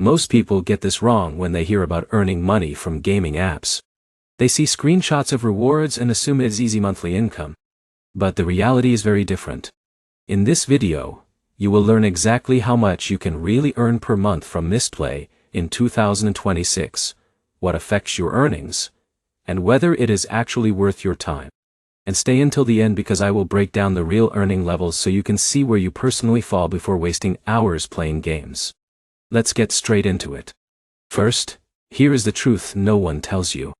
Most people get this wrong when they hear about earning money from gaming apps. They see screenshots of rewards and assume it is easy monthly income. But the reality is very different. In this video, you will learn exactly how much you can really earn per month from Mistplay in 2026, what affects your earnings, and whether it is actually worth your time. And stay until the end because I will break down the real earning levels so you can see where you personally fall before wasting hours playing games. Let's get straight into it. First, here is the truth no one tells you.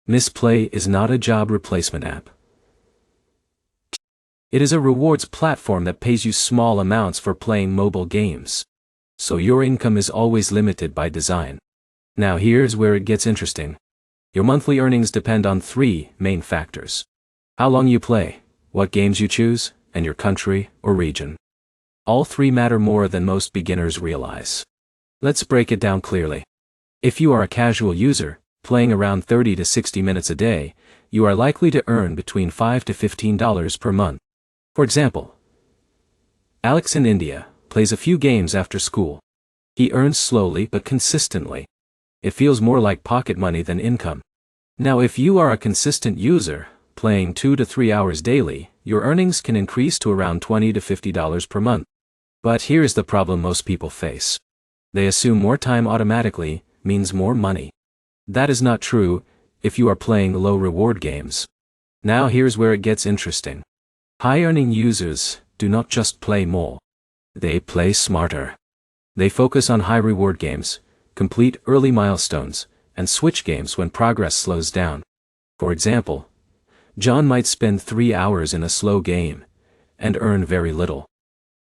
Mistplay is not a job replacement app. It is a rewards platform that pays you small amounts for playing mobile games. So your income is always limited by design. Now here's where it gets interesting. Your monthly earnings depend on three main factors: how long you play, what games you choose, and your country or region. All three matter more than most beginners realize. Let's break it down clearly. If you are a casual user, playing around 30 to 60 minutes a day, you are likely to earn between $5 to $15 per month. For example, Alex in India plays a few games after school. He earns slowly but consistently. It feels more like pocket money than income. Now if you are a consistent user, playing 2 to 3 hours daily, your earnings can increase to around $20 to $50 per month. But here's the problem most people face. They assume more time automatically means more money. That is not true if you are playing low reward games. Now here's where it gets interesting. High-earning users do not just play more. They play smarter. They focus on high-reward games, complete early milestones, and switch games when progress slows down. For example, John might spend 3 hours in a slow game and earn very little,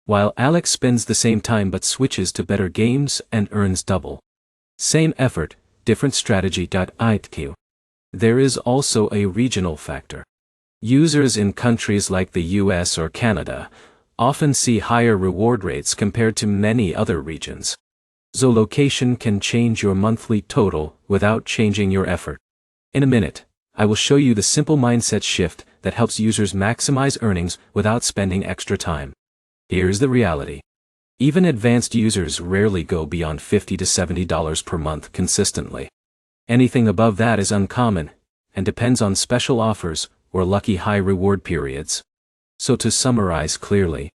while Alex spends the same time but switches to better games and earns double. Same effort, different strategy. IQ. There is also a regional factor. Users in countries like the US or Canada often see higher reward rates compared to many other regions. So location can change your monthly total without changing your effort. In a minute, I will show you the simple mindset shift that helps users maximize earnings without spending extra time. Here's the reality. Even advanced users rarely go beyond $50 to $70 per month consistently. Anything above that is uncommon and depends on special offers or lucky high reward periods. So to summarize clearly,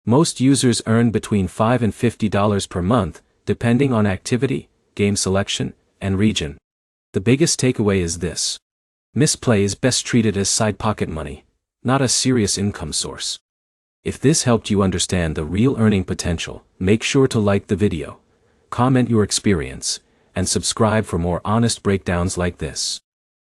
most users earn between $5 and $50 per month, depending on activity, game selection, and region. The biggest takeaway is this. Mistplay is best treated as side pocket money, not a serious income source. If this helped you understand the real earning potential, make sure to like the video, comment your experience, and subscribe for more honest breakdowns like this.